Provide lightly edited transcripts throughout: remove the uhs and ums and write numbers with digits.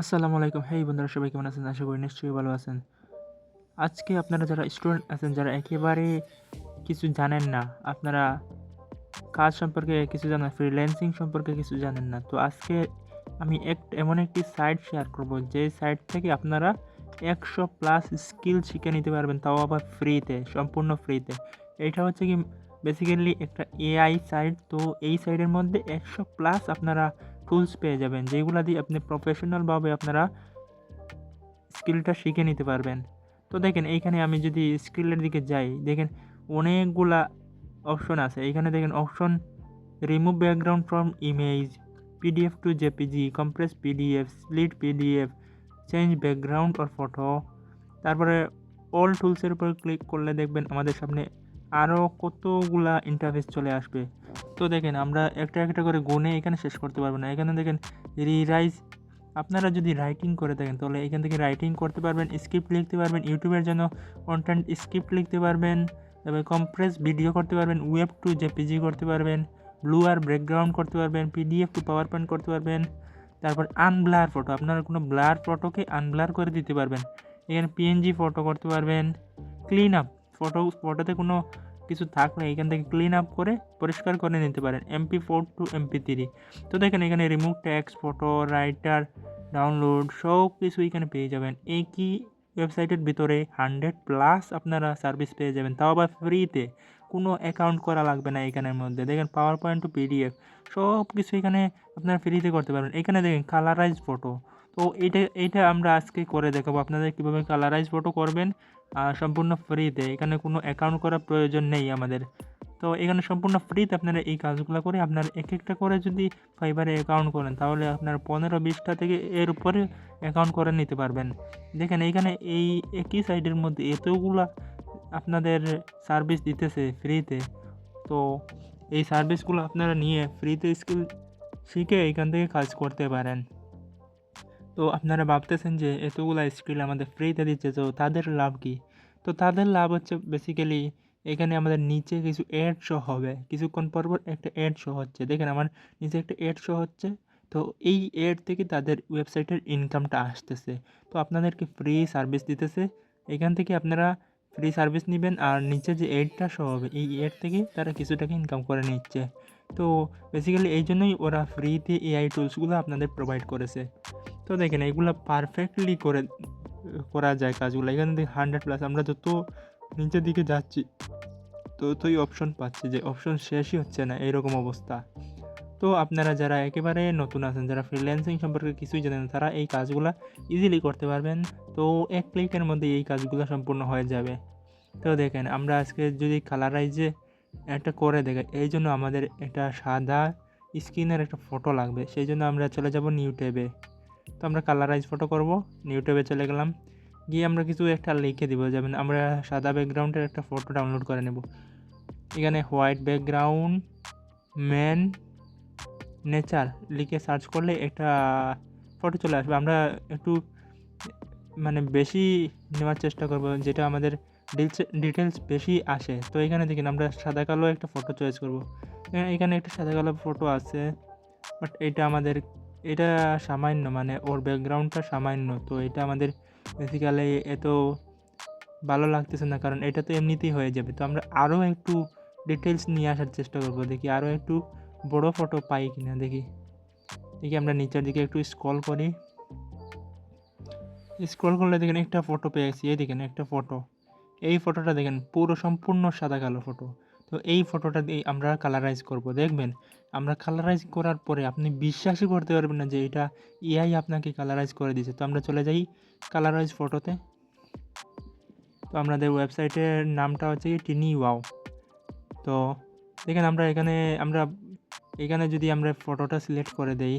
আসসালামু আলাইকুম। হেই বন্ধুরা, সবাই কেমন আছেন? আশা করি নিশ্চয়ই ভালো আছেন। আজকে আপনারা যারা স্টুডেন্ট আছেন, যারা একেবারে কিছু জানেন না, আপনারা কাজ সম্পর্কে কিছু জানেন, ফ্রিল্যান্সিং সম্পর্কে কিছু জানেন না। তো আজকে আমি এমন একটি সাইট শেয়ার করব, যে সাইট থেকে আপনারা ১০০ প্লাস স্কিল শিখে নিতে পারবেন, তাও আবার ফ্রিতে, সম্পূর্ণ ফ্রিতে। এইটা হচ্ছে কি বেসিক্যালি একটা এআই সাইট। তো এই সাইটের মধ্যে ১০০ প্লাস আপনারা টুলস পেয়ে যাবেন, যেগুলা দিয়ে আপনি প্রফেশনালভাবে আপনারা স্কিলটা শিখে নিতে পারবেন। তো দেখেন, এইখানে আমি যদি স্কিলের দিকে যাই, দেখেন অনেকগুলা অপশন আছে। এইখানে দেখেন option remove background from image, PDF two JPG, compress PDF, split PDF, change background or photo. তারপরে অল টুলসের উপর ক্লিক করলে দেখবেন আমাদের সামনে আরও কতগুলা ইন্টারফেস চলে আসবে। তো দেখেন, আমরা একটা একটা করে গুনে এখানে শেষ করতে পারবো না। এখানে দেখেন রিরাইজ, আপনারা যদি রাইটিং করে থাকেন তাহলে এখান থেকে রাইটিং করতে পারবেন, স্ক্রিপ্ট লিখতে পারবেন, ইউটিউবের জন্য কন্টেন্ট স্ক্রিপ্ট লিখতে পারবেন, তারপরে কম্প্রেস ভিডিও করতে পারবেন, ওয়েব টু জেপিজি করতে পারবেন, ব্লু আর ব্যাকগ্রাউন্ড করতে পারবেন, পিডিএফ টু পাওয়ার পয়েন্ট করতে পারবেন। তারপর আনব্লার ফটো, আপনারা কোনো ব্লার ফটোকে আনব্লার করে দিতে পারবেন। এখানে পিএনজি ফটো করতে পারবেন। ক্লিন আপ, ফটোতে কোনো কিছু থাকলে এখান থেকে ক্লিন আপ করে পরিষ্কার করে নিতে পারেন, MP4 টু MP3। তো দেখেন এখানে remove text, photo, writer, download সব কিছু এখানে পেয়ে যাবেন। একই ওয়েবসাইটের ভিতরে 100+ আপনারা সার্ভিস পেয়ে যাবেন, তাও আবার ফ্রিতে। কোনো অ্যাকাউন্ট করা লাগবে না এখানের মধ্যে। দেখেন পাওয়ার পয়েন্ট টু পিডিএফ সব কিছু এখানে আপনারা ফ্রিতে করতে পারবেন। এখানে দেখেন কালারাইজ ফটো। তো এইটা আমরা আজকে করে দেখাবো আপনাদের কীভাবে কালারাইজ ফটো করবেন, সম্পূর্ণ ফ্রিতে। এখানে কোনো অ্যাকাউন্ট করার প্রয়োজন নেই আমাদের। তো এখানে সম্পূর্ণ ফ্রিতে আপনারা এই কাজগুলো করে, আপনার এক একটা করে যদি ফাইবারে অ্যাকাউন্ট করেন তাহলে আপনার 15-20টা থেকে এর উপরে অ্যাকাউন্ট করে নিতে পারবেন। দেখেন এইখানে এই একই সাইটের মধ্যে এতগুলা আপনাদের সার্ভিস দিতেছে ফ্রিতে। তো এই সার্ভিসগুলো আপনারা নিয়ে ফ্রিতে স্কিল শিখে এখান থেকে কাজ করতে পারেন। তো আপনারা ভাবতেছেন যে এতগুলা স্কিল আমাদের ফ্রিতে দিচ্ছে, তো তাদের লাভ কী? তো তাদের লাভ হচ্ছে বেসিক্যালি এখানে আমাদের নিচে কিছু অ্যাড শো হবে, কিছুক্ষণ পর পর একটা অ্যাড শো হচ্ছে। দেখেন আমার নিচে একটা অ্যাড শো হচ্ছে। তো এই অ্যাড থেকে তাদের ওয়েবসাইটের ইনকামটা আসতেছে। তো আপনাদেরকে ফ্রি সার্ভিস দিতেছে, এখান থেকে আপনারা ফ্রি সার্ভিস নেবেন, আর নিচে যে অ্যাডটা শো হবে এই অ্যাড থেকে তারা কিছু টাকা ইনকাম করে নিচ্ছে। তো বেসিক্যালি এই জন্যই ওরা ফ্রিতে এআই টুলসগুলো আপনাদের প্রোভাইড করেছে। তো দেখেন এগুলো পারফেক্টলি করা যায় কাজগুলো। এখানে দেখি 100+, আমরা যত নিচের দিকে যাচ্ছি ততই অপশন পাচ্ছি, যে অপশন শেষই হচ্ছে না, এরকম অবস্থা। তো আপনারা যারা একেবারে নতুন আছেন, যারা ফ্রিল্যান্সিং সম্পর্কে কিছুই জানেন না, তারা এই কাজগুলো ইজিলি করতে পারবেন। তো এক ক্লিকের মধ্যে এই কাজগুলো সম্পূর্ণ হয়ে যাবে। তো দেখেন আমরা আজকে যদি কালারাইজে একটা করে দেখাই, এই জন্য আমাদের একটা সাদা স্ক্রিনের একটা ফটো লাগবে। সেই জন্য আমরা চলে যাব নিউ ট্যাবে। তো আমরা কালারাইজ ফটো করব, নিউ ট্যাবে চলে গেলাম। গিয়ে আমরা কিছু একটা লিখে দিব, যেমন আমরা সাদা ব্যাকগ্রাউন্ডের একটা ফটো ডাউনলোড করে নেব। এখানে হোয়াইট ব্যাকগ্রাউন্ড ম্যান নেচার লিখে সার্চ করলে একটা ফটো চলে আসবে। আমরা একটু বেশি নেওয়ার চেষ্টা করব, যেটা আমাদের ডিটেলস বেশি আসে। তো এখানে দেখেন আমরা সাদা কালো একটা ফটো চয়েস করব। এখানে একটা সাদা কালো ফটো আছে, বাট এটা সামান্য, ওর ব্যাকগ্রাউন্ডটা সামান্য। তো এটা আমাদের বেসিক্যালি এত ভালো লাগতেছে না, কারণ এটা তো এমনিতেই হয়ে যাবে। তো আমরা আরও একটু ডিটেলস নিয়ে আসার চেষ্টা করব, দেখি আরও একটু বড় ফটো পাই কিনা। দেখি আমরা নিচের দিকে একটু স্ক্রল করি। স্ক্রল করলে দেখেন একটা ফটো পেয়েছি। এই দেখেন একটা ফটো, এই ফটোটা দেখেন পুরো সম্পূর্ণ সাদা কালো ফটো। তো এই ফটোটা দিয়ে আমরা কালারাইজ করব। দেখবেন আমরা কালারাইজ করার পরে আপনি বিশ্বাসই করতে পারবেন না যে এটা এআই আপনাকে কালারাইজ করে দিয়েছে। তো আমরা চলে যাই কালারাইজ ফটোতে। তো আমাদের ওয়েবসাইটের নামটা হচ্ছে কি টিনি ওয়াও। তো দেখেন এখানে যদি আমরা ফটোটা সিলেক্ট করে দেই,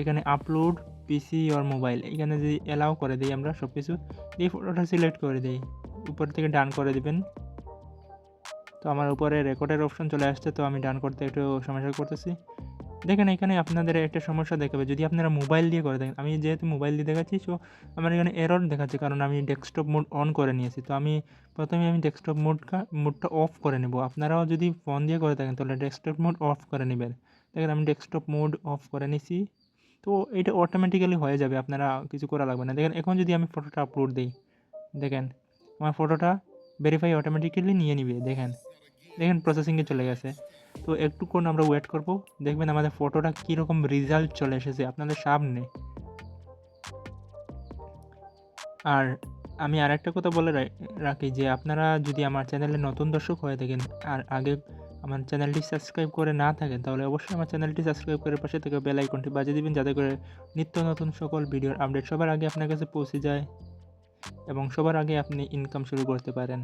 এখানে আপলোড পিসি অর মোবাইল, এখানে যদি অ্যালাউ করে দিই, আমরা সব কিছু এই ফটোটা সিলেক্ট করে দিই, উপর থেকে ডান করে দিবেন। তো আমার উপরে রেকর্ডের অপশন চলে আসছে, তো আমি ডান করতে একটু সমস্যা করতেছি। দেখেন এখানে আপনাদের একটা সমস্যা দেখাবে যদি আপনারা মোবাইল দিয়ে করে দেখেন। আমি যেহেতু মোবাইল দিয়ে দেখাচ্ছি, সো আমার এখানে এরর দেখাচ্ছে, কারণ আমি ডেস্কটপ মোড অন করে নিয়েছি। তো প্রথমে আমি ডেস্কটপ মোডটা অফ করে নেব। আপনারাও যদি ফোন দিয়ে করে থাকেন তাহলে ডেস্কটপ মোড অফ করে নেবেন। দেখেন আমি ডেস্কটপ মোড অফ করে নিছি। তো এটা অটোমেটিক্যালি হয়ে যাবে, আপনারা কিছু করা লাগবে না। দেখেন এখন যদি আমি ফটোটা আপলোড দিই, দেখেন আমার ফটোটা ভেরিফাই অটোমেটিক্যালি নিয়ে নিবে। দেখেন প্রসেসিংয়ে চলে গেছে। তো একটুক্ষণ আমরা ওয়েট করব, দেখবেন আমাদের ফটোটা কীরকম রেজাল্ট চলে এসেছে আপনাদের সামনে। আর আমি আরেকটা কথা বলে রাখি যে আপনারা যদি আমার চ্যানেলে নতুন দর্শক হয়ে থাকেন আর আগে আমার চ্যানেলটি সাবস্ক্রাইব করে না থাকেন, তাহলে অবশ্যই আমার চ্যানেলটি সাবস্ক্রাইব করে পাশে থেকে বেল আইকনটি বাজিয়ে দিবেন, যাতে করে নিত্য নতুন সকল ভিডিওর আপডেট সবার আগে আপনার কাছে পৌঁছে যায় এবং সবার আগে আপনি ইনকাম শুরু করতে পারেন।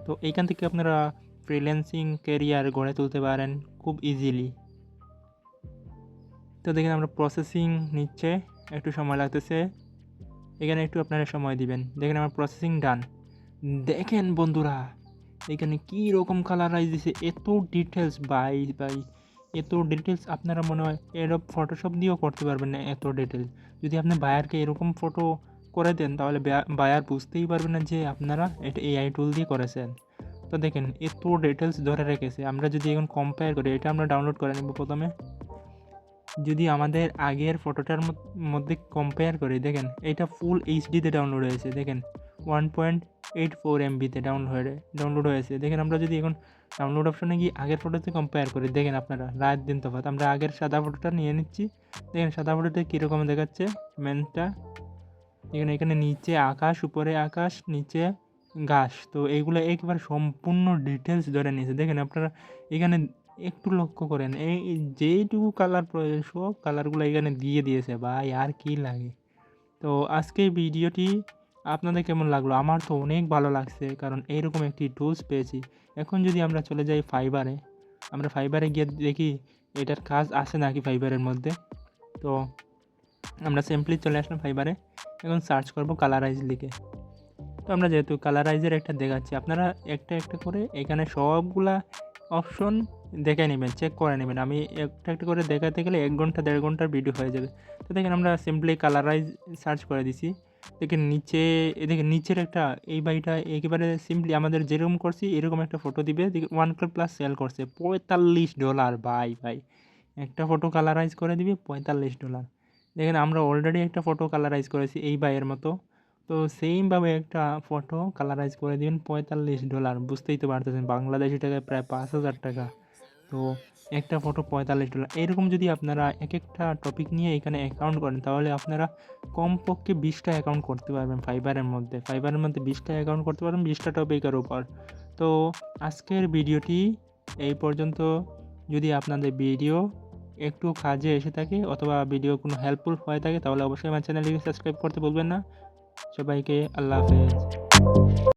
তো এইখান থেকে আপনারা ফ্রিল্যান্সিং ক্যারিয়ার গড়ে তুলতে পারেন খুব ইজিলি। তো দেখেন আমরা প্রসেসিং নিচ্ছে, একটু সময় লাগতেছে, এখানে একটু আপনারা সময় দিবেন। দেখেন আমার প্রসেসিং ডান। দেখেন বন্ধুরা এখানে কী রকম কালারাইজ দিছে, এত ডিটেলস বাই এত ডিটেলস আপনারা মনে হয় এরকম ফটোশপ দিয়েও করতে পারবেন না। এত ডিটেলস যদি আপনি বায়ারকে এরকম ফটো করে দেন, তাহলে বায়ার বুঝতেই পারবেন না যে আপনারা এটা এআই টুল দিয়ে করেছেন। তো দেখেন এত ডিটেলস ধরে রেখেছে। আমরা যদি এখন কম্পেয়ার করি, এটা আমরা ডাউনলোড করে নেব প্রথমে। যদি আমাদের আগের ফটোটার মধ্যে কম্পেয়ার করি, দেখেন এটা ফুল এইচডিতে ডাউনলোড হয়েছে। দেখেন 1.84 MBতে ডাউনলোড হয়েছে। দেখেন আমরা যদি এখন ডাউনলোড অপশনে গিয়ে আগের ফটোতে কম্পেয়ার করি, দেখেন আপনারা রাত দিন তফাৎ। আমরা আগের সাদা ফটোটা নিয়ে নিচ্ছি, দেখেন সাদা ফটোতে কীরকম দেখাচ্ছে মেনটা। এখানে নিচে আকাশ, উপরে আকাশ, নিচে ঘাস। তো এইগুলো একবার সম্পূর্ণ ডিটেলস ধরে নিয়েছে। দেখেন আপনারা এখানে একটু লক্ষ্য করেন, এই যেইটুকু কালার প্রয়োজন সব কালারগুলো এখানে দিয়ে দিয়েছে ভাই, আর কি লাগে। তো আজকে ভিডিওটি আপনাদের কেমন লাগলো? আমার তো অনেক ভালো লাগছে, কারণ এইরকম একটি টুলস পেয়েছি। এখন যদি আমরা চলে যাই ফাইবারে, আমরা ফাইবারে গিয়ে দেখি এটার কাজ আছে নাকি ফাইবারের মধ্যে। তো আমরা সিম্পলি চলে আসলাম ফাইবারে, এখন সার্চ করব কালারাইজ লিখে। তো আমরা যেহেতু কালারাইজের একটা দেখাচ্ছি, আপনারা একটা একটা করে এখানে সবগুলা অপশন দেখে নেবেন, চেক করে নেবেন। আমি একটা একটা করে দেখাতে গেলে 1 ঘন্টা 1.5 ঘন্টার ভিডিও হয়ে যাবে। তো দেখেন আমরা সিম্পলি কালারাইজ সার্চ করে দিছি। দেখেন দেখেন নিচের একটা এই বাড়িটা একেবারে সিম্পলি আমাদের যেরকম করছি এরকম একটা ফটো দিবে। দেখি 1K+ সেল করছে $45 ভাই একটা ফটো কালারাইজ করে দিবে $45। দেখেন আমরা অলরেডি একটা ফটো কালারাইজ করেছি এই বাইয়ের মতো। তো সেইমভাবে একটা ফটো কালারাইজ করে দিবেন $45। বুঝতেই তো পারতেছেন বাংলাদেশি টাকায় প্রায় 5,000 টাকা। তো একটা ফটো $45। এরকম যদি আপনারা এক একটা টপিক নিয়ে এখানে অ্যাকাউন্ট করেন, তাহলে আপনারা কমপক্ষে 20টা অ্যাকাউন্ট করতে পারবেন ফাইবারের মধ্যে 20টা অ্যাকাউন্ট করতে পারবেন 20টা টপিকের উপর। তো আজকের ভিডিওটি এই পর্যন্ত। যদি আপনাদের ভিডিও একটু কাজে এসে থাকে অথবা ভিডিও কোনো হেল্পফুল হয়ে থাকে, তাহলে অবশ্যই আমার চ্যানেলটিকে সাবস্ক্রাইব করতে ভুলবেন না। সবাইকে আল্লাহ হাফেজ।